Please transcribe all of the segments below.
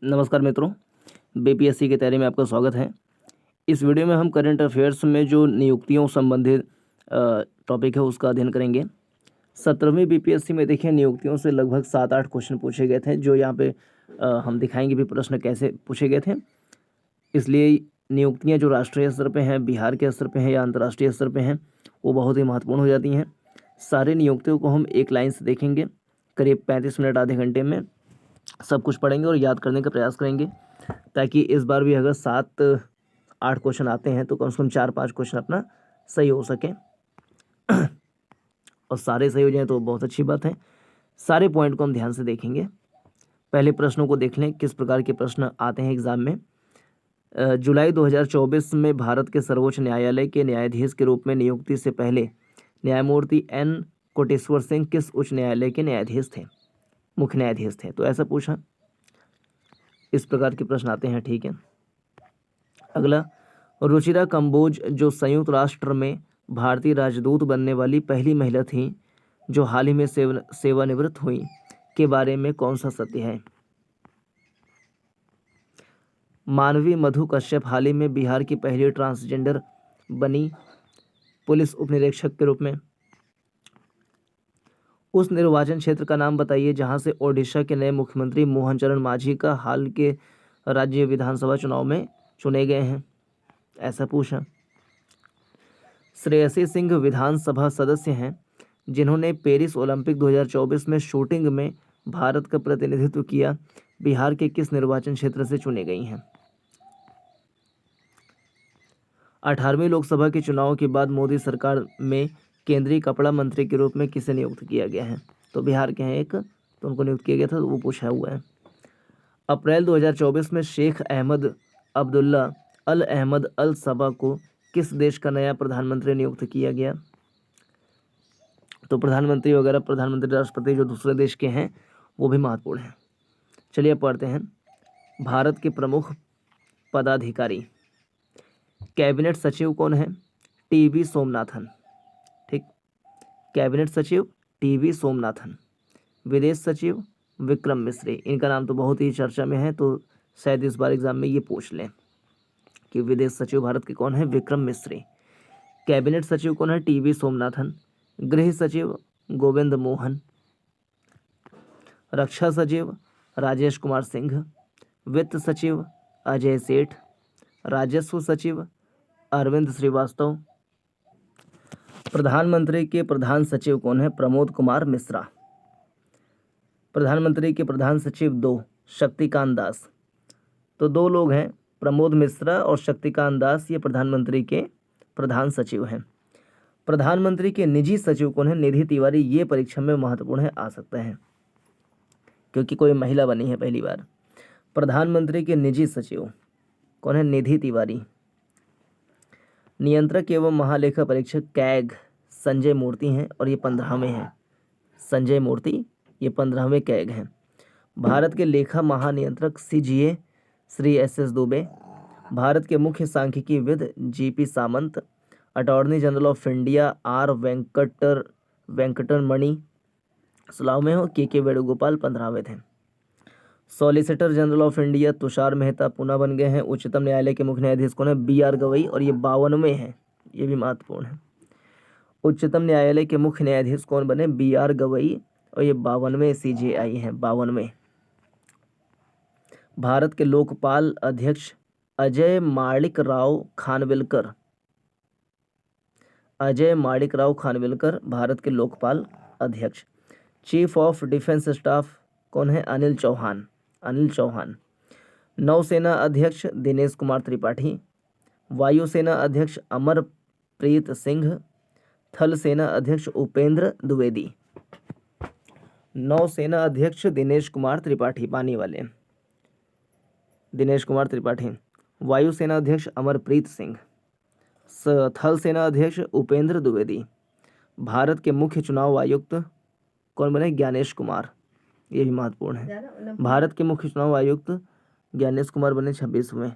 नमस्कार मित्रों, बीपीएससी की तैयारी में आपका स्वागत है। इस वीडियो में हम करंट अफेयर्स में जो नियुक्तियों संबंधित टॉपिक है उसका अध्ययन करेंगे। 17वीं बीपीएससी में देखिए नियुक्तियों से लगभग 7-8 क्वेश्चन पूछे गए थे, जो यहाँ पे हम दिखाएंगे भी प्रश्न कैसे पूछे गए थे। इसलिए नियुक्तियाँ जो राष्ट्रीय स्तर पे हैं, बिहार के स्तर पे हैं या अंतर्राष्ट्रीय स्तर पे हैं, वो बहुत ही महत्वपूर्ण हो जाती हैं। सारे नियुक्तियों को हम एक लाइन से देखेंगे, करीब 35 मिनट आधे घंटे में सब कुछ पढ़ेंगे और याद करने का प्रयास करेंगे, ताकि इस बार भी अगर 7-8 क्वेश्चन आते हैं तो कम से कम 4-5 क्वेश्चन अपना सही हो सके और सारे सही हो जाएं तो बहुत अच्छी बात है। सारे पॉइंट को हम ध्यान से देखेंगे। पहले प्रश्नों को देख लें, किस प्रकार के प्रश्न आते हैं एग्जाम में। जुलाई 2024 में भारत के सर्वोच्च न्यायालय के न्यायाधीश के रूप में नियुक्ति से पहले न्यायमूर्ति एन कोटेश्वर सिंह किस उच्च न्यायालय के न्यायाधीश थे, मुख्य न्यायाधीश थे? तो ऐसा पूछा, इस प्रकार के प्रश्न आते हैं। ठीक है। अगला, रुचिरा कंबोज जो संयुक्त राष्ट्र में भारतीय राजदूत बनने वाली पहली महिला थी जो हाल ही में सेवानिवृत्त हुई, के बारे में कौन सा सत्य है? मानवी मधु कश्यप हाल ही में बिहार की पहली ट्रांसजेंडर बनी पुलिस उपनिरीक्षक के रूप में। उस निर्वाचन क्षेत्र का नाम बताइए जहां से ओडिशा के नए मुख्यमंत्री मोहन चरण मांझी का हाल के राज्य विधानसभा चुनाव में चुने गए हैं। ऐसा पूछा। श्रेयसी सिंह विधानसभा सदस्य हैं जिन्होंने पेरिस ओलंपिक 2024 में शूटिंग में भारत का प्रतिनिधित्व किया, बिहार के किस निर्वाचन क्षेत्र से चुनी गई हैं? 18वीं लोकसभा के चुनाव के बाद मोदी सरकार में केंद्रीय कपड़ा मंत्री के रूप में किसे नियुक्त किया गया है? तो बिहार के हैं एक, तो उनको नियुक्त किया गया था, तो वो पूछा हुआ है। अप्रैल 2024 में शेख अहमद अब्दुल्ला अल अहमद अल सबा को किस देश का नया प्रधानमंत्री नियुक्त किया गया? तो प्रधानमंत्री वगैरह, प्रधानमंत्री राष्ट्रपति जो दूसरे देश के हैं वो भी महत्वपूर्ण हैं। चलिए पढ़ते हैं। भारत के प्रमुख पदाधिकारी, कैबिनेट सचिव कौन है? टीवी सोमनाथन। ठीक, कैबिनेट सचिव टीवी सोमनाथन। विदेश सचिव विक्रम मिश्री। इनका नाम तो बहुत ही चर्चा में है, तो शायद इस बार एग्जाम में ये पूछ लें कि विदेश सचिव भारत के कौन है? विक्रम मिश्री। कैबिनेट सचिव कौन है? टीवी सोमनाथन। गृह सचिव गोविंद मोहन। रक्षा सचिव राजेश कुमार सिंह। वित्त सचिव अजय सेठ। राजस्व सचिव अरविंद श्रीवास्तव। प्रधानमंत्री के प्रधान सचिव कौन है? प्रमोद कुमार मिश्रा। प्रधानमंत्री के प्रधान सचिव 2, शक्तिकांत दास। तो 2 लोग हैं, प्रमोद मिश्रा और शक्तिकांत दास, ये प्रधानमंत्री के प्रधान सचिव हैं। प्रधानमंत्री के निजी सचिव कौन है? निधि तिवारी। ये परीक्षा में महत्वपूर्ण है, आ सकता है क्योंकि कोई महिला बनी है पहली बार। प्रधानमंत्री के निजी सचिव कौन है? निधि तिवारी। नियंत्रक एवं महालेखा परीक्षक कैग संजय मूर्ति हैं और ये 15वें हैं। संजय मूर्ति ये 15वें कैग हैं। भारत के लेखा महानियंत्रक सीजीए श्री एस दुबे। भारत के मुख्य सांख्यिकीविद GP Samant. Attorney general of India R Venkataramani सलाह में हो के वेणुगोपाल 15वें थे। Solicitor general of India Tushar Mehta पुनः बन गए हैं। उच्चतम न्यायालय के मुख्य न्यायाधीश कौन है? BR गवई और ये 52वें हैं, ये भी महत्वपूर्ण है। उच्चतम न्यायालय के मुख्य न्यायाधीश कौन बने? BR गवई और ये 52वें CJI हैं, 52वें। भारत के लोकपाल अध्यक्ष अजय माणिक राव खानविलकर। अजय माणिक राव खानविलकर भारत के लोकपाल अध्यक्ष। चीफ ऑफ डिफेंस स्टाफ कौन है? अनिल चौहान। अनिल चौहान। नौसेना अध्यक्ष दिनेश कुमार त्रिपाठी। वायुसेना अध्यक्ष अमरप्रीत सिंह। थल सेना अध्यक्ष उपेंद्र द्विवेदी। नौसेना अध्यक्ष दिनेश कुमार त्रिपाठी, पानी वाले दिनेश कुमार त्रिपाठी। वायुसेना अध्यक्ष अमरप्रीत सिंह। थल सेना अध्यक्ष उपेंद्र द्विवेदी। भारत के मुख्य चुनाव आयुक्त कौन बने? ज्ञानेश कुमार, ये भी महत्वपूर्ण है। भारत के मुख्य चुनाव आयुक्त ज्ञानेश कुमार बने 26वें।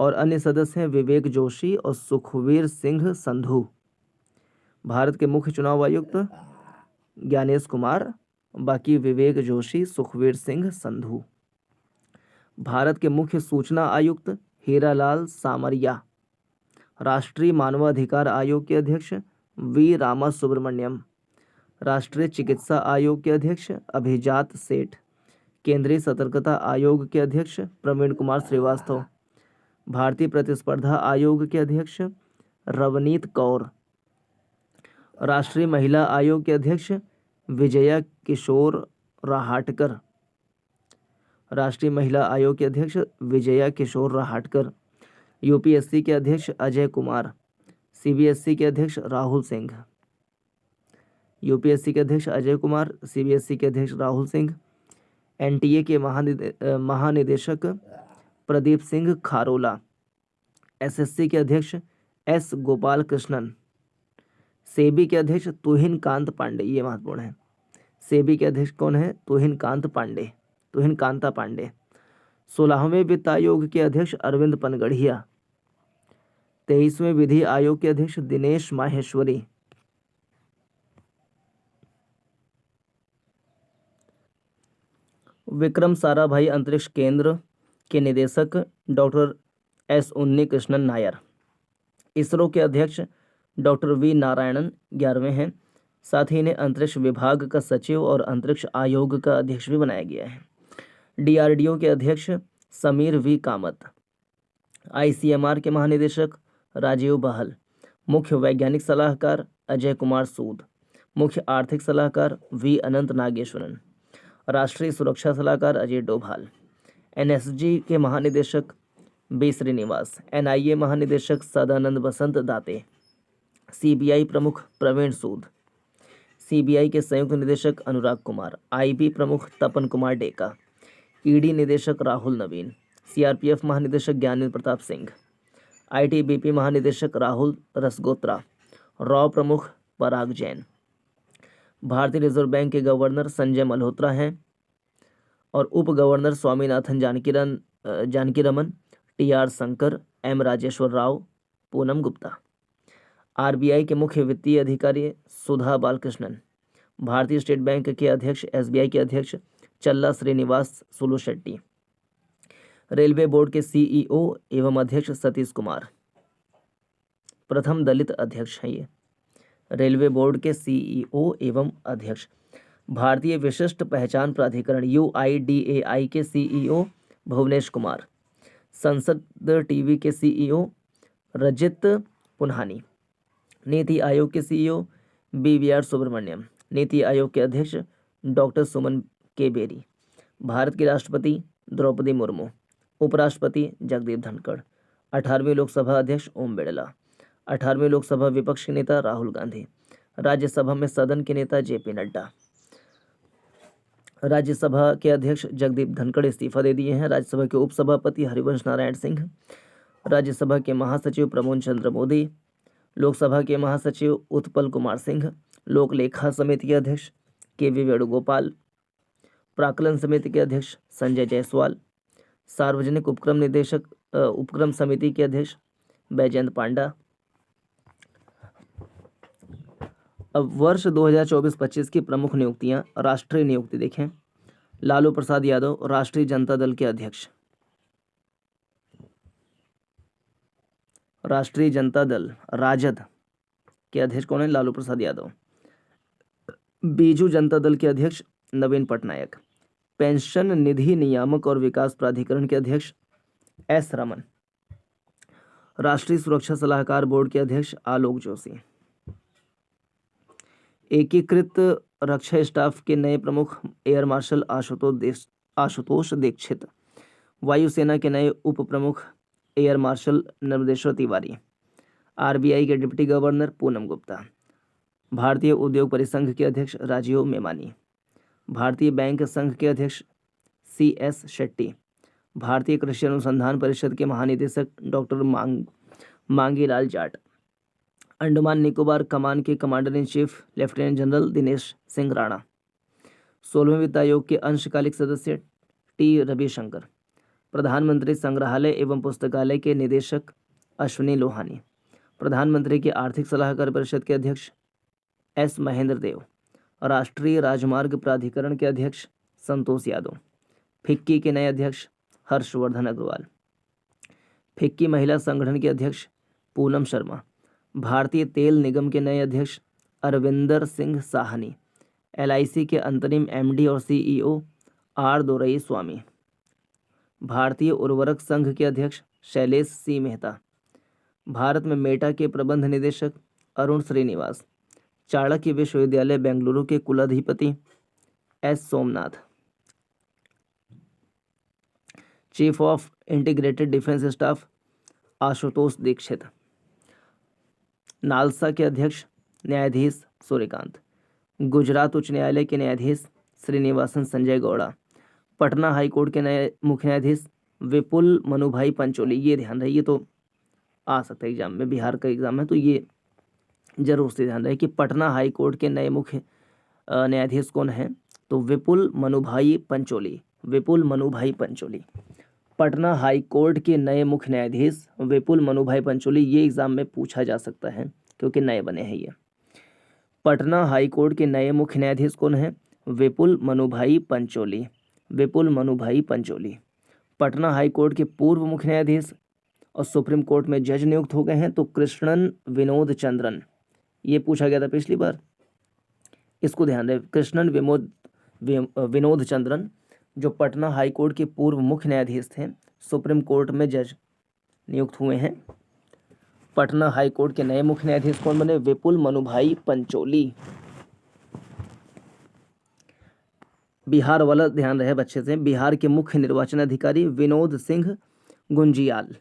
और अन्य सदस्य हैं विवेक जोशी और सुखवीर सिंह संधू। भारत के मुख्य चुनाव आयुक्त ज्ञानेश कुमार, बाकी विवेक जोशी, सुखवीर सिंह संधू। भारत के मुख्य सूचना आयुक्त हीरालाल सामरिया। राष्ट्रीय मानवाधिकार आयोग के अध्यक्ष वी रामा सुब्रमण्यम। राष्ट्रीय चिकित्सा आयोग के अध्यक्ष अभिजात सेठ। केंद्रीय सतर्कता आयोग के अध्यक्ष प्रवीण कुमार श्रीवास्तव। भारतीय प्रतिस्पर्धा आयोग के अध्यक्ष रवनीत कौर। राष्ट्रीय महिला आयोग के अध्यक्ष विजया किशोर राहाटकर। राष्ट्रीय महिला आयोग के अध्यक्ष विजया किशोर राहाटकर। यूपीएससी के अध्यक्ष अजय कुमार। सीबीएसई के अध्यक्ष राहुल सिंह। यूपीएससी के अध्यक्ष अजय कुमार, सीबीएसई के अध्यक्ष राहुल सिंह। एनटीए के महानिदेशक प्रदीप सिंह खारोला। एसएससी के अध्यक्ष एस गोपाल कृष्णन। सेबी के अध्यक्ष तुहिन कांत पांडे, ये महत्वपूर्ण है। सेबी के अध्यक्ष कौन है? तुहिन कांता पांडे। 16वें वित्त आयोग के अध्यक्ष अरविंद पनगढ़िया। 23वें विधि आयोग के अध्यक्ष दिनेश माहेश्वरी। विक्रम साराभाई अंतरिक्ष केंद्र के निदेशक डॉक्टर एस उन्नी कृष्णन नायर। इसरो के अध्यक्ष डॉक्टर वी नारायणन 11वें हैं। साथ ही इन्हें अंतरिक्ष विभाग का सचिव और अंतरिक्ष आयोग का अध्यक्ष भी बनाया गया है। डीआरडीओ के अध्यक्ष समीर वी कामत। आईसीएमआर के महानिदेशक राजीव बहल। मुख्य वैज्ञानिक सलाहकार अजय कुमार सूद। मुख्य आर्थिक सलाहकार वी अनंत नागेश्वरन। राष्ट्रीय सुरक्षा सलाहकार अजय डोभाल। एनएसजी के महानिदेशक बी श्रीनिवास। एनआईए महानिदेशक सदानंद बसंत दाते। सीबीआई प्रमुख प्रवीण सूद। सीबीआई के संयुक्त निदेशक अनुराग कुमार। आईबी प्रमुख तपन कुमार डेका। ईडी निदेशक राहुल नवीन। सीआरपीएफ महानिदेशक ज्ञानेंद्र प्रताप सिंह। आईटीबीपी महानिदेशक राहुल रसगोत्रा। रॉ प्रमुख पराग जैन। भारतीय रिजर्व बैंक के गवर्नर संजय मल्होत्रा हैं और उप governor Swaminathan Janakiraman, TR Shankar, M Rajeshwar Rao, Poonam Gupta. RBI के मुख्य वित्तीय अधिकारी सुधा बालकृष्णन। भारतीय स्टेट बैंक के अध्यक्ष, एसबीआई के अध्यक्ष चल्ला श्रीनिवास सुलु शेट्टी। रेलवे बोर्ड के सीईओ एवं अध्यक्ष सतीश कुमार, प्रथम दलित अध्यक्ष हैं ये। रेलवे बोर्ड के सीईओ एवं अध्यक्ष। भारतीय विशिष्ट पहचान प्राधिकरण यूआईडीएआई के सीईओ भुवनेश कुमार। संसद टीवी के सीईओ रजित पुन्हानी। नीति आयोग के सीईओ बीवीआर सुब्रमण्यम। नीति आयोग के अध्यक्ष डॉक्टर सुमन के बेरी। भारत के राष्ट्रपति द्रौपदी मुर्मू। उपराष्ट्रपति जगदीप धनखड़। 18वीं लोकसभा अध्यक्ष ओम बिड़ला। 18वीं लोकसभा विपक्ष के नेता राहुल गांधी। राज्यसभा में सदन के नेता जेपी नड्डा। राज्यसभा के अध्यक्ष जगदीप धनखड़ इस्तीफा दे दिए हैं। राज्यसभा के उपसभापति हरिवंश नारायण सिंह। राज्यसभा के महासचिव प्रमोद चंद्र मोदी। लोकसभा के महासचिव उत्पल कुमार सिंह। लोक लेखा समिति के अध्यक्ष केवी वेणुगोपाल। प्राक्कलन समिति के अध्यक्ष संजय जायसवाल। सार्वजनिक उपक्रम समिति के अध्यक्ष बैजयंत पांडा। अब वर्ष 2024-25 की प्रमुख नियुक्तियां। राष्ट्रीय नियुक्ति देखें। लालू प्रसाद यादव राष्ट्रीय जनता दल के अध्यक्ष। राष्ट्रीय जनता दल राजद के अध्यक्ष कौन है? लालू प्रसाद यादव। बीजू जनता दल के अध्यक्ष नवीन पटनायक। पेंशन निधि नियामक और विकास प्राधिकरण के अध्यक्ष एस रमन। राष्ट्रीय सुरक्षा सलाहकार बोर्ड के अध्यक्ष आलोक जोशी। एकीकृत रक्षा स्टाफ के नए प्रमुख एयर मार्शल आशुतोष दीक्षित। वायुसेना के नए उप प्रमुख air marshal Narmadeshwar Tiwari. RBI के डिप्टी गवर्नर पूनम गुप्ता। भारतीय उद्योग परिसंघ के अध्यक्ष राजीव मेमानी। भारतीय बैंक संघ के अध्यक्ष CS शेट्टी। भारतीय कृषि अनुसंधान परिषद के महानिदेशक डॉक्टर मांगीलाल जाट। अंडमान निकोबार कमान के commander in chief lieutenant general Dinesh Singh Rana. 16वें वित्त आयोग के अंशकालिक सदस्य टी रविशंकर। प्रधानमंत्री संग्रहालय एवं पुस्तकालय के निदेशक अश्विनी लोहानी। प्रधानमंत्री के आर्थिक सलाहकार परिषद के अध्यक्ष S महेंद्र देव। राष्ट्रीय राजमार्ग प्राधिकरण के अध्यक्ष संतोष यादव। फिक्की के नए अध्यक्ष हर्षवर्धन अग्रवाल। फिक्की महिला संगठन के अध्यक्ष पूनम शर्मा। भारतीय तेल निगम के नए अध्यक्ष अरविंदर सिंह साहनी। LIC के अंतरिम MD और CEO R दोरई स्वामी। भारतीय उर्वरक संघ के अध्यक्ष शैलेश C मेहता। भारत में मेटा के प्रबंध निदेशक अरुण श्रीनिवास। चाणक्य विश्वविद्यालय बेंगलुरु के कुलाधिपति S Somnath. Chief of integrated defence staff Ashutosh Dikshit. NALSA के अध्यक्ष न्यायाधीश सूर्यकांत। गुजरात उच्च न्यायालय के न्यायाधीश श्रीनिवासन संजय गौड़ा। पटना हाईकोर्ट के नए मुख्य न्यायाधीश विपुल मनुभाई पंचोली। ये ध्यान रहे, ये तो आ सकता है एग्जाम में, बिहार का एग्जाम है तो ये जरूर से ध्यान रहे कि पटना हाईकोर्ट के नए मुख्य न्यायाधीश कौन है, तो विपुल मनुभाई पंचोली। विपुल मनुभाई पंचोली, पटना हाईकोर्ट के नए मुख्य न्यायाधीश विपुल मनुभाई पंचोली। ये एग्जाम में पूछा जा सकता है क्योंकि नए बने हैं ये। पटना हाईकोर्ट के नए मुख्य न्यायाधीश कौन है? विपुल मनुभाई पंचोली। विपुल मनुभाई पंचोली। पटना हाईकोर्ट के पूर्व मुख्य न्यायाधीश और सुप्रीम कोर्ट में जज नियुक्त हो गए हैं तो कृष्णन विनोद चंद्रन। ये पूछा गया था पिछली बार, इसको ध्यान रहे। कृष्णन विनोद चंद्रन जो पटना हाईकोर्ट के पूर्व मुख्य न्यायाधीश थे, सुप्रीम कोर्ट में जज नियुक्त हुए हैं। पटना हाईकोर्ट के नए मुख्य न्यायाधीश कौन बने? विपुल मनुभाई पंचोली। बिहार वाला ध्यान रहे बच्चे से। बिहार के मुख्य निर्वाचन अधिकारी विनोद सिंह गुंजियाल।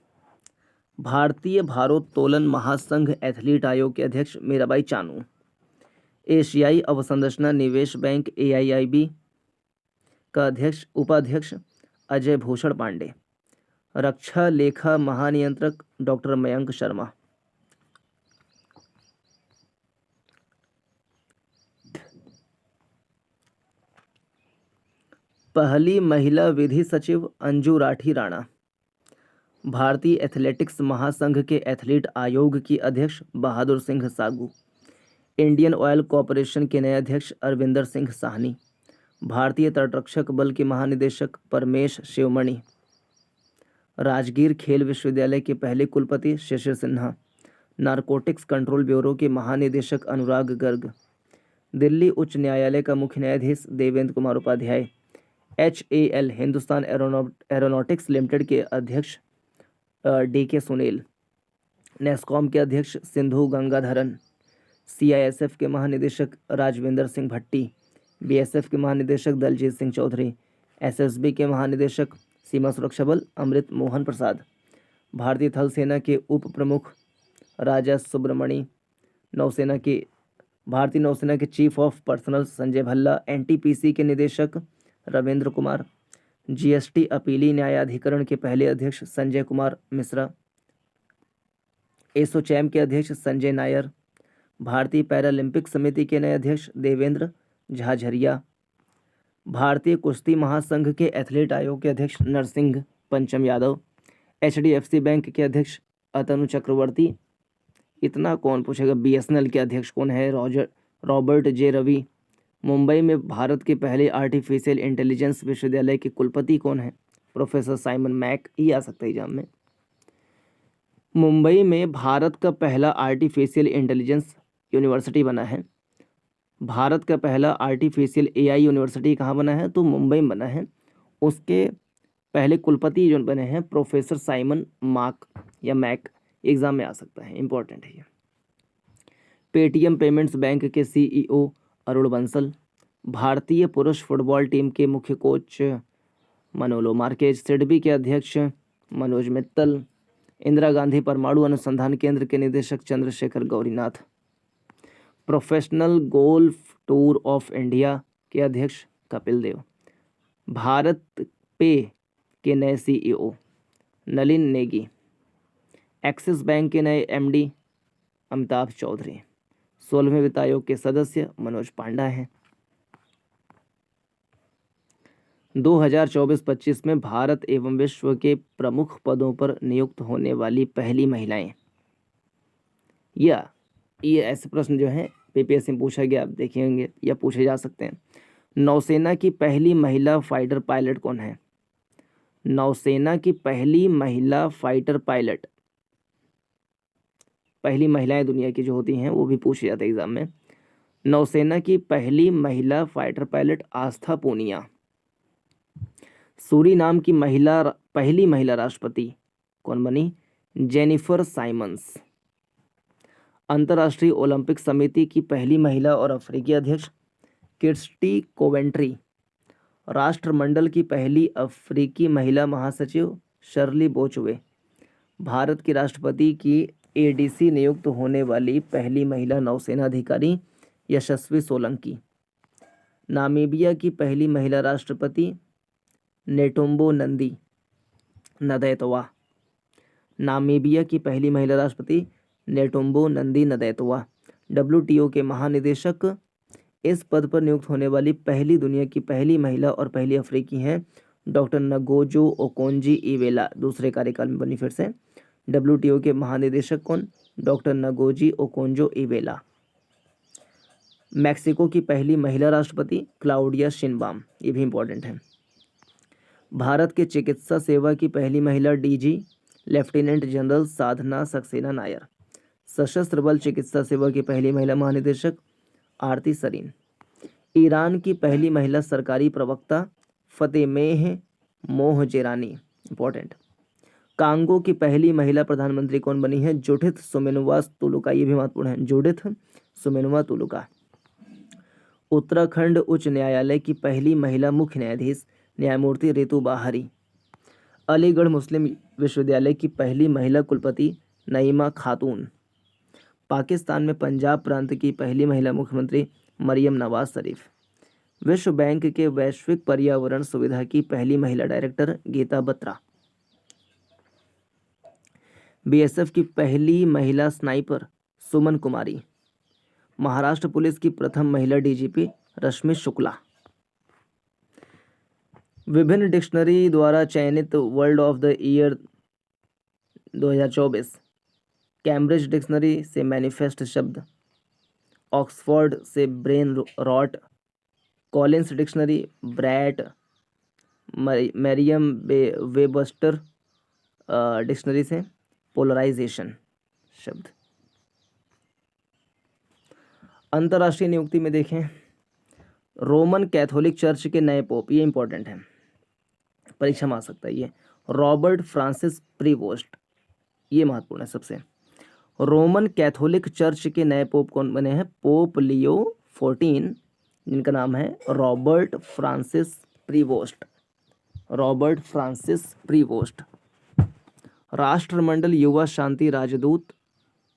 भारतीय भारोत्तोलन महासंघ एथलीट आयोग के अध्यक्ष मीराबाई चानू। एशियाई अवसंरचना निवेश बैंक AIIB का उपाध्यक्ष अजय भूषण पांडे। रक्षा लेखा महानियंत्रक डॉक्टर मयंक शर्मा। पहली महिला विधि सचिव अंजू राठी राणा। भारतीय एथलेटिक्स महासंघ के एथलीट आयोग की अध्यक्ष Bahadur Singh सागू। Indian oil corporation के नए अध्यक्ष अरविंदर सिंह साहनी। भारतीय तटरक्षक बल के महानिदेशक परमेश शिवमणि। राजगीर खेल विश्वविद्यालय के पहले कुलपति Shishir Sinha. Narcotics control bureau के महानिदेशक अनुराग गर्ग। दिल्ली उच्च न्यायालय का मुख्य न्यायाधीश Devendra Kumar Upadhyay. HAL Hindustan aeronautics limited के अध्यक्ष DK सुनील। नेस्कॉम के अध्यक्ष सिंधु गंगाधरन। CISF के महानिदेशक राजविंदर सिंह भट्टी। BSF के महानिदेशक दलजीत सिंह चौधरी। SSB के महानिदेशक सीमा सुरक्षा बल अमृत मोहन प्रसाद। भारतीय थल सेना के उप प्रमुख राजा सुब्रमणी। भारतीय नौसेना के chief of personal Sanjay Bhalla. NTPC के निदेशक रविंद्र कुमार। GST अपीली न्यायाधिकरण के पहले अध्यक्ष संजय कुमार मिश्रा। एसोचैम के अध्यक्ष संजय नायर। भारतीय पैरालंपिक समिति के नए अध्यक्ष देवेंद्र झाझरिया। भारतीय कुश्ती महासंघ के एथलीट आयोग के अध्यक्ष नरसिंह पंचम यादव। HDFC बैंक के अध्यक्ष अतनु चक्रवर्ती। इतना कौन पूछेगा। BSNL के अध्यक्ष कौन है? Robert J Ravi. मुंबई में भारत के पहले आर्टिफिशियल इंटेलिजेंस विश्वविद्यालय के कुलपति कौन है? Professor Simon Mack. ये आ सकता है एग्जाम में। मुंबई में भारत का पहला आर्टिफिशियल इंटेलिजेंस यूनिवर्सिटी बना है। भारत का पहला आर्टिफिशियल AI यूनिवर्सिटी कहाँ बना है? तो मुंबई में बना है। उसके पहले कुलपति जो बने हैं प्रोफेसर साइमन मार्क या मैक। एग्जाम में आ सकता है, इंपॉर्टेंट है ये। पेटीएम पेमेंट्स बैंक के CEO अरुण बंसल। भारतीय पुरुष फुटबॉल टीम के मुख्य कोच मनोलो मार्केज। सिडबी के अध्यक्ष मनोज मित्तल। इंदिरा गांधी परमाणु अनुसंधान केंद्र के निदेशक Chandrashekhar Gaurinath. Professional golf tour of India के अध्यक्ष कपिल देव। भारत पे के नए CEO Nalin Negi. Axis bank के नए MD अमिताभ चौधरी। 16वें वित्त आयोग के सदस्य मनोज पांडा हैं। 2024-25 में भारत एवं विश्व के प्रमुख पदों पर नियुक्त होने वाली पहली महिलाएं। ये ऐसे प्रश्न जो हैं PPSC में पूछा गया, आप देखेंगे या पूछे जा सकते हैं। नौसेना की पहली महिला फाइटर पायलट कौन है? नौसेना की पहली महिला फाइटर पायलट, पहली महिलाएं दुनिया की जो होती हैं वो भी पूछे जाते हैं एग्जाम में। नौसेना की पहली महिला फाइटर पायलट आस्था पूनिया। सूरीनाम की पहली महिला राष्ट्रपति कौन बनी? Jennifer Symonds. अंतर्राष्ट्रीय ओलंपिक समिति की पहली महिला और अफ्रीकी अध्यक्ष किर्स्टी कोवेंट्री। राष्ट्रमंडल की पहली अफ्रीकी महिला महासचिव शर्ली बोचवे। भारत के राष्ट्रपति की एडीसी नियुक्त होने वाली पहली महिला नौसेना अधिकारी यशस्वी सोलंकी। नामीबिया की पहली महिला राष्ट्रपति नेटुम्बो नंदी नदैतवा। नामीबिया की पहली महिला राष्ट्रपति नेटुम्बो नंदी नदैतवा। डब्ल्यूटीओ के महानिदेशक इस पद पर नियुक्त होने वाली पहली दुनिया की पहली महिला और पहली अफ्रीकी हैं डॉक्टर नगोजो ओकोंजी इवेला। दूसरे कार्यकाल में बनी फिर से। डब्ल्यूटीओ के महानिदेशक कौन? Doctor Ngozi Okonjo Iweala. Mexico की पहली महिला राष्ट्रपति क्लाउडिया शिनबाम, ये भी इंपॉर्टेंट है। भारत के चिकित्सा सेवा की पहली महिला डीजी लेफ्टिनेंट जनरल साधना सक्सेना नायर। सशस्त्र बल चिकित्सा सेवा की पहली महिला महानिदेशक आरती सरीन। ईरान की पहली महिला सरकारी प्रवक्ता फतेमेह मोहजेरानी, इंपॉर्टेंट। कांगो की पहली महिला प्रधानमंत्री कौन बनी है? जुडिथ सुमेनुवा तुलुका, ये भी महत्वपूर्ण है, जुडिथ सुमेनुवा तुलुका। उत्तराखंड उच्च न्यायालय की पहली महिला मुख्य न्यायाधीश न्यायमूर्ति रितु बाहरी। अलीगढ़ मुस्लिम विश्वविद्यालय की पहली महिला कुलपति नईमा खातून। पाकिस्तान में पंजाब प्रांत की पहली महिला मुख्यमंत्री मरियम नवाज शरीफ। विश्व बैंक के वैश्विक पर्यावरण सुविधा की पहली महिला डायरेक्टर गीता बत्रा। बीएसएफ की पहली महिला स्नाइपर सुमन कुमारी। महाराष्ट्र पुलिस की प्रथम महिला डीजीपी रश्मि शुक्ला। विभिन्न डिक्शनरी द्वारा चयनित word of the year 2024। Cambridge dictionary से मैनिफेस्ट शब्द, ऑक्सफोर्ड से brain rot, Collins dictionary brat, Merriam Webster dictionary से पोलराइजेशन शब्द। अंतर्राष्ट्रीय नियुक्ति में देखें, रोमन कैथोलिक चर्च के नए पोप, ये इंपॉर्टेंट है, परीक्षा में आ सकता है ये, रॉबर्ट फ्रांसिस प्रीवोस्ट, ये महत्वपूर्ण है सबसे। रोमन कैथोलिक चर्च के नए पोप कौन बने हैं? पोप लियो 14, जिनका नाम है Robert Francis Prevost. Robert Francis Prevost. राष्ट्रमंडल युवा शांति राजदूत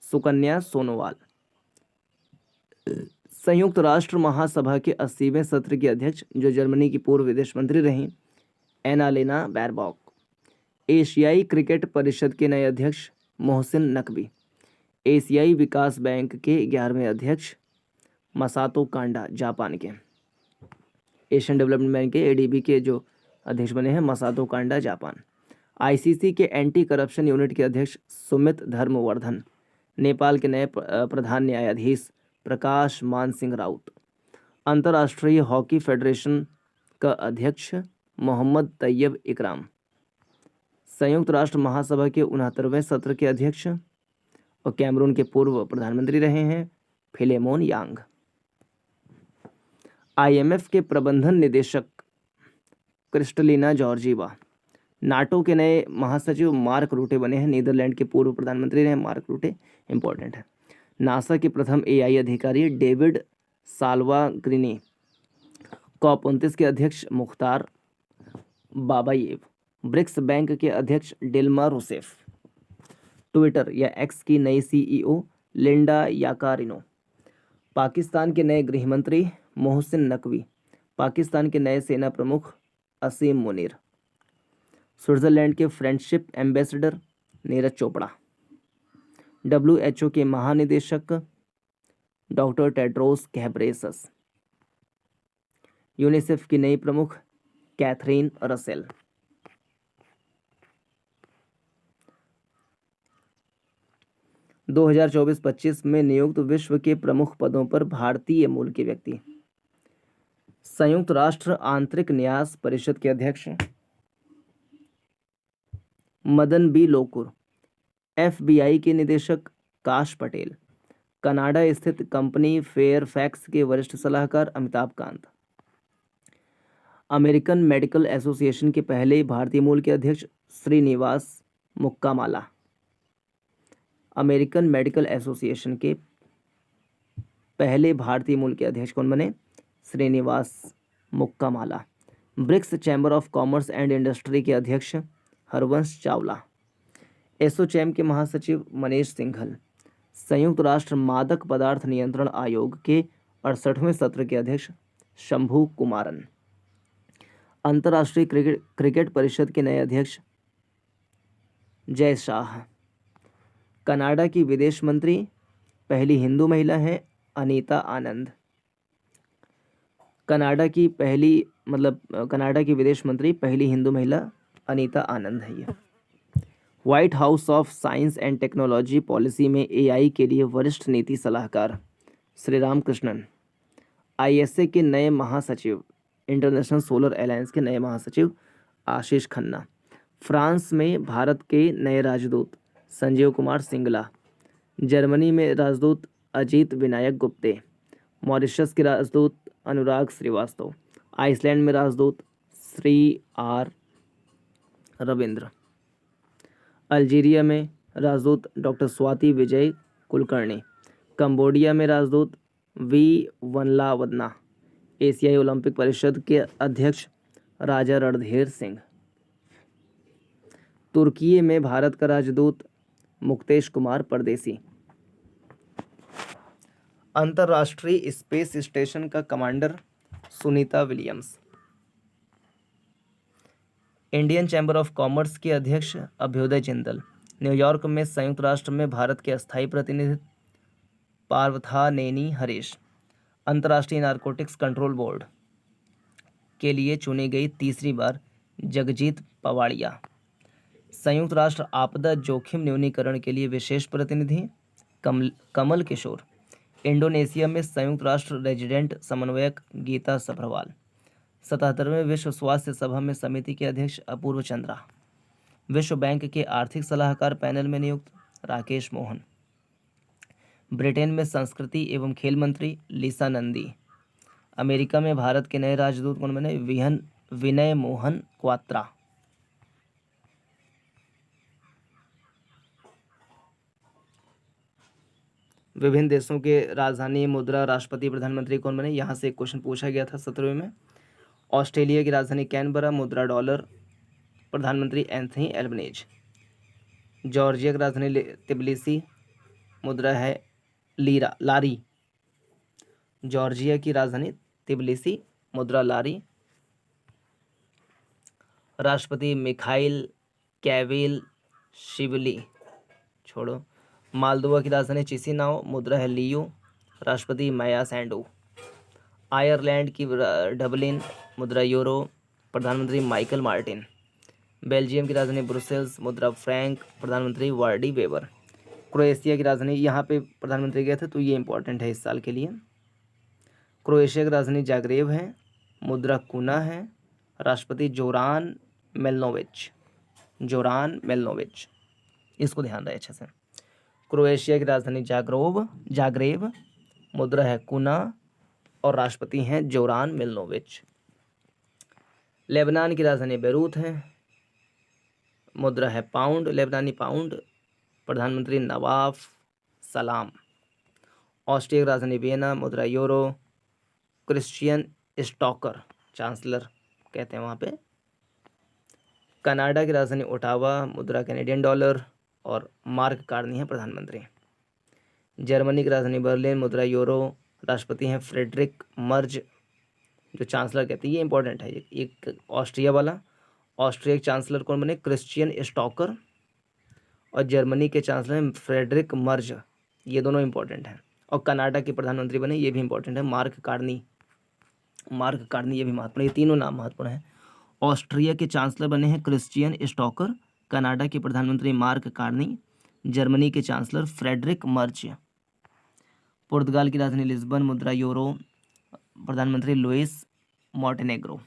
सुकन्या सोनोवाल। संयुक्त राष्ट्र महासभा के 80वें सत्र की अध्यक्ष जो जर्मनी की पूर्व विदेश मंत्री रहीं एनालेना बैरबॉक। एशियाई क्रिकेट परिषद के नए अध्यक्ष मोहसिन नकवी। एशियाई विकास बैंक के 11वें अध्यक्ष मसातो कांडा, जापान के। एशियन डेवलपमेंट बैंक के एडीबी के जो अध्यक्ष बने हैं मसातो कांडा, जापान। आईसीसी के एंटी करप्शन यूनिट के अध्यक्ष सुमित धर्मवर्धन। नेपाल के नए प्रधान न्यायाधीश प्रकाश मान सिंह राउत। अंतर्राष्ट्रीय हॉकी फेडरेशन का अध्यक्ष मोहम्मद तैयब इकराम। संयुक्त राष्ट्र महासभा के 69वें सत्र के अध्यक्ष और कैमरून के पूर्व प्रधानमंत्री रहे हैं फिलेमोन यांग। आईएमएफ के प्रबंधन निदेशक क्रिस्टलिना जॉर्जीवा। नाटो के नए महासचिव मार्क रूटे बने हैं, नीदरलैंड के पूर्व प्रधानमंत्री रहे मार्क रूटे, इंपॉर्टेंट है। नासा के प्रथम एआई अधिकारी डेविड साल्वाग्रिनी। COP29 के अध्यक्ष मुख्तार बाबायेव। ब्रिक्स बैंक के अध्यक्ष डिल्मा रूसेफ। ट्विटर या एक्स की नई सीईओ लिंडा याकारिनो। पाकिस्तान के नए गृह मंत्री मोहसिन नकवी। पाकिस्तान के नए सेना प्रमुख असीम मुनीर। स्विट्जरलैंड के friendship ambassador Neeraj Chopra. WHO के महानिदेशक डॉक्टर टेड्रोस घेब्रेयसस। यूनिसेफ की नई प्रमुख कैथरीन रसेल। – 2024-25 में नियुक्त विश्व के प्रमुख पदों पर भारतीय मूल के व्यक्ति। संयुक्त राष्ट्र आंतरिक न्यास परिषद के अध्यक्ष मदन बी लोकुर। FBI के निदेशक काश पटेल। कनाडा स्थित कंपनी फेयरफैक्स के वरिष्ठ सलाहकार Amitabh Kant. American medical association के पहले भारतीय मूल के अध्यक्ष श्रीनिवास मुक्कामाला। अमेरिकन मेडिकल एसोसिएशन के पहले भारतीय मूल के अध्यक्ष कौन बने? Srinivas Mukkamala. BRICS chamber of commerce and industry के अध्यक्ष हरवंश चावला। एसोचैम के महासचिव मनीष सिंघल। संयुक्त राष्ट्र मादक पदार्थ नियंत्रण आयोग के 68वें सत्र के अध्यक्ष शंभू कुमारन। अंतर्राष्ट्रीय क्रिकेट परिषद के नए अध्यक्ष जय शाह। कनाडा की विदेश मंत्री पहली हिंदू महिला है अनीता आनंद। कनाडा की विदेश मंत्री पहली हिंदू महिला अनीता आनंद है ये। White house of science and technology policy में AI के लिए वरिष्ठ नीति सलाहकार श्री राम कृष्णन। ISA के नए महासचिव, इंटरनेशनल सोलर अलायंस के नए महासचिव आशीष खन्ना। फ्रांस में भारत के नए राजदूत संजीव कुमार सिंगला। जर्मनी में राजदूत अजीत विनायक गुप्ते। मॉरिशस के राजदूत अनुराग श्रीवास्तव। आइसलैंड में राजदूत श्री R रविंद्र। अल्जीरिया में राजदूत डॉक्टर स्वाति विजय कुलकर्णी। कंबोडिया में राजदूत V वनलावदना। एशियाई ओलंपिक परिषद के अध्यक्ष राजा रणधीर सिंह। तुर्की में भारत का राजदूत मुक्तेश कुमार परदेसी। अंतर्राष्ट्रीय स्पेस स्टेशन का commander Sunita Williams. Indian chamber of commerce के अध्यक्ष अभ्युदय जिंदल। न्यूयॉर्क में संयुक्त राष्ट्र में भारत के अस्थायी प्रतिनिधि पार्थानेनी हरीश। अंतर्राष्ट्रीय नारकोटिक्स कंट्रोल बोर्ड के लिए चुनी गई तीसरी बार जगजीत पवाड़िया। संयुक्त राष्ट्र आपदा जोखिम न्यूनीकरण के लिए विशेष प्रतिनिधि कमल किशोर। इंडोनेशिया में संयुक्त राष्ट्र रेजिडेंट समन्वयक गीता सभरवाल। 77वें विश्व स्वास्थ्य सभा में समिति के अध्यक्ष अपूर्व चंद्रा। विश्व बैंक के आर्थिक सलाहकार पैनल में नियुक्त राकेश मोहन। ब्रिटेन में संस्कृति एवं खेल मंत्री लीसा नंदी। अमेरिका में भारत के नए राजदूत कौन बने? विनय मोहन क्वात्रा। विभिन्न देशों के राजधानी, मुद्रा, राष्ट्रपति, प्रधानमंत्री कौन बने? यहाँ से एक क्वेश्चन पूछा गया था 17वें में। ऑस्ट्रेलिया की राजधानी कैनबरा, मुद्रा डॉलर, प्रधानमंत्री एंथनी एल्बनीज। जॉर्जिया की राजधानी तिबिलिसी, मुद्रा है लारी। जॉर्जिया की राजधानी तिबिलिसी, मुद्रा लारी। राष्ट्रपति मिखाइल कैविल शिवली छोड़ो। मालदोवा की राजधानी चिसिनाओ, मुद्रा है लियो। राष्ट्रपति माया सैंडू। आयरलैंड की डबलिन, मुद्रा यूरो, प्रधानमंत्री माइकल मार्टिन। बेल्जियम की राजधानी ब्रुसेल्स, मुद्रा फ्रैंक, प्रधानमंत्री वार्डी वेबर। क्रोएशिया की राजधानी, यहाँ पे प्रधानमंत्री गए थे तो ये इंपॉर्टेंट है इस साल के लिए। क्रोएशिया की राजधानी जाग्रेब है, मुद्रा कुना है। राष्ट्रपति जोरान मेलनोविच। इसको ध्यान रहे अच्छे से। क्रोएशिया की राजधानी जाग्रेब, मुद्रा है कुना और राष्ट्रपति हैं जोरान मिलनोविच। लेबनान की राजधानी बेरूत है, मुद्रा है पाउंड, लेबनानी पाउंड, प्रधानमंत्री नवाफ सलाम। ऑस्ट्रिया की राजधानी वियना, मुद्रा यूरो। क्रिश्चियन स्टॉकर चांसलर कहते हैं वहाँ पे। कनाडा की राजधानी ओटावा, मुद्रा कैनेडियन डॉलर और मार्क कार्नी है प्रधानमंत्री। जर्मनी की राजधानी बर्लिन, मुद्रा यूरो। राष्ट्रपति हैं फ्रेडरिक मर्ज, जो चांसलर कहते हैं, ये इंपॉर्टेंट है। एक ऑस्ट्रिया वाला, ऑस्ट्रिया के चांसलर कौन बने? Christian stalker. और जर्मनी के चांसलर फ्रेडरिक मर्ज, ये दोनों इंपॉर्टेंट हैं। और कनाडा के प्रधानमंत्री बने, ये भी इंपॉर्टेंट है, मार्क कार्नी, ये भी महत्वपूर्ण, ये तीनों नाम महत्वपूर्ण हैं। ऑस्ट्रिया के चांसलर बने हैं क्रिश्चियन स्टॉकर, कनाडा के प्रधानमंत्री मार्क कार्नी, जर्मनी के चांसलर फ्रेडरिक मर्ज। पुर्तगाल की राजधानी लिस्बन, मुद्रा यूरो, प्रधानमंत्री लुइस मॉन्टेनेग्रो।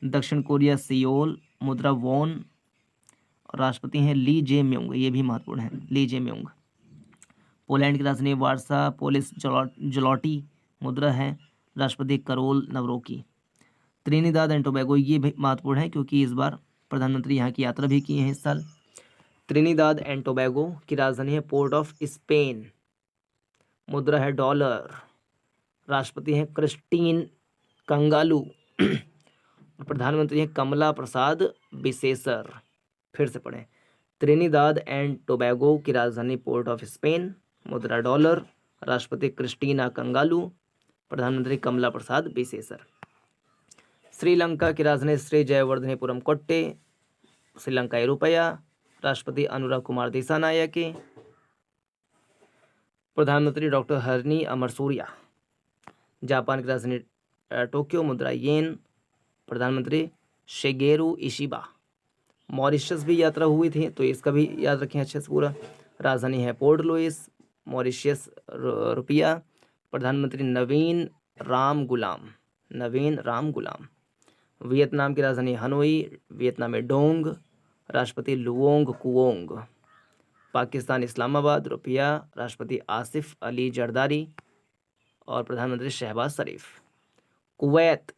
दक्षिण कोरिया सियोल, मुद्रा वॉन और राष्ट्रपति हैं ली जे म्योंग, ये भी महत्वपूर्ण है, ली जे म्योंग। पोलैंड की राजधानी वार्सा, पोलिस जलॉटी मुद्रा है, राष्ट्रपति करोल नवरोकी। त्रिनिदाद एंड टोबैगो, ये भी महत्वपूर्ण है क्योंकि इस बार प्रधानमंत्री यहाँ की यात्रा भी किए हैं इस साल। त्रिनिदाद एंड टोबैगो की राजधानी है पोर्ट ऑफ स्पेन, मुद्रा है डॉलर, राष्ट्रपति हैं क्रिस्टीन कंगालू और प्रधानमंत्री हैं कमला प्रसाद बिसेसर। फिर से पढ़ें, त्रिनिदाद एंड टोबैगो की राजधानी पोर्ट ऑफ स्पेन, मुद्रा डॉलर, राष्ट्रपति क्रिस्टीना कंगालू, प्रधानमंत्री कमला प्रसाद बिसेसर। श्रीलंका की राजधानी श्री जयवर्धनेपुरम कोट्टे, श्रीलंका रुपया, राष्ट्रपति अनुराग कुमार दिसानायके, प्रधानमंत्री डॉक्टर हरनी अमरसूरिया। जापान की राजधानी टोक्यो, मुद्रा येन, प्रधानमंत्री शिगेरू इशिबा। मॉरिशस भी यात्रा हुई थी तो इसका भी याद रखें अच्छे से पूरा। राजधानी है पोर्ट लुइस, मॉरिशस रुपया, प्रधानमंत्री नवीन राम गुलाम। वियतनाम की राजधानी हनोई, वियतनाम में डोंग, राष्ट्रपति लुओंग कुओंग। पाकिस्तान इस्लामाबाद, रुपया, राष्ट्रपति आसिफ अली जरदारी और प्रधानमंत्री शहबाज शरीफ। कुवैत,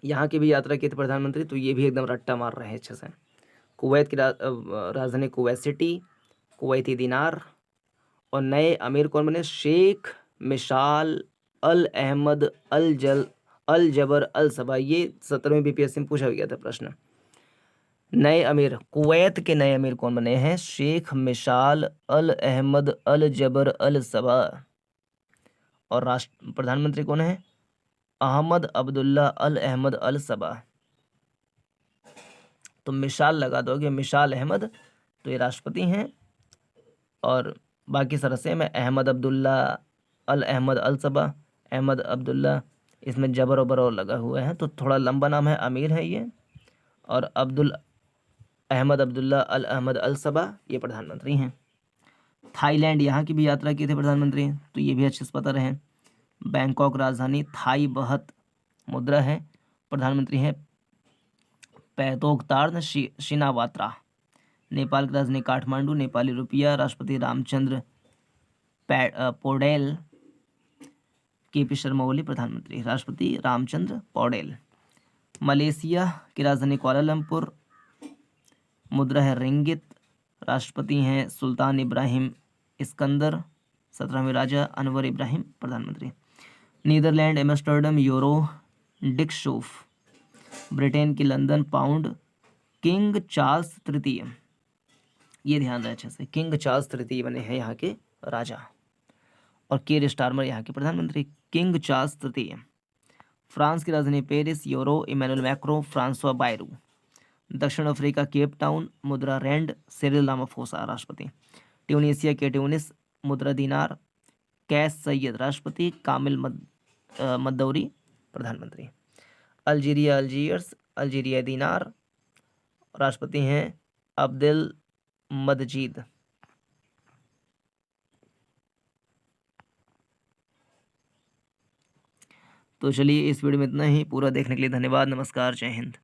यहाँ की भी यात्रा की थी प्रधानमंत्री, तो ये भी एकदम रट्टा मार रहे हैं अच्छे से। कुवैत की राजधानी कुवैत सिटी, कुवैती दिनार। और नए अमीर कौन बने? शेख मिशाल अल अहमद अल जबर अल सबा। ये 17वीं बीपीएससी में पूछा गया था प्रश्न। नए अमीर, कुवैत के नए अमीर कौन बने हैं? शेख मिशाल अल अहमद अल जबर अल सबा। और प्रधानमंत्री कौन है? अहमद अब्दुल्ला अल अहमद अल सबा। तो मिशाल लगा दोगे, मिशाल अहमद, तो ये राष्ट्रपति हैं। और बाकी सदस्य में अहमद अब्दुल्ला अल अहमद अल सबा, अहमद अब्दुल्ला, इसमें जबर और बरो लगा हुआ है तो थोड़ा लंबा नाम है, अमीर है ये। और अहमद अब्दुल्ला अल अहमद अल सबा ये प्रधानमंत्री हैं। थाईलैंड, यहाँ की भी यात्रा की थी प्रधानमंत्री, तो ये भी अच्छे से पता रहे। बैंकॉक राजधानी थाई बहत, मुद्रा है, प्रधानमंत्री हैं पैतोकतार्न शिनावात्रा। नेपाल की राजधानी काठमांडू, नेपाली रुपया, राष्ट्रपति रामचंद्र पौडेल। केपी शर्मा ओली प्रधानमंत्री, राष्ट्रपति रामचंद्र पौडेल। मलेशिया की राजधानी कुआलालंपुर, मुद्रा है रिंगित, राष्ट्रपति हैं सुल्तान इब्राहिम इस्कंदर, 17वें राजा अनवर इब्राहिम प्रधानमंत्री। नीदरलैंड एम्स्टर्डम यूरो डिक्शोफ। ब्रिटेन की लंदन पाउंड, किंग चार्ल्स तृतीय, ये ध्यान रहे अच्छे से, किंग चार्ल्स तृतीय बने हैं यहाँ के राजा। और कीर स्टारमर यहाँ के प्रधानमंत्री, किंग चार्ल्स तृतीय। फ्रांस की राजधानी Paris, euro Emmanuel Macron, Francois Bayrou. दक्षिण अफ्रीका केप टाउन, मुद्रा रैंड, सिरिल रामाफोसा राष्ट्रपति। ट्यूनीसिया के ट्यूनिस, मुद्रा दिनार, कैस सैयद राष्ट्रपति, कामिल मद्दौरी प्रधानमंत्री। अल्जीरिया अल्जीयर्स, अल्जीरिया दिनार, राष्ट्रपति हैं अब्देल मदजीद। तो चलिए इस वीडियो में इतना ही। पूरा देखने के लिए धन्यवाद। नमस्कार, जय हिंद।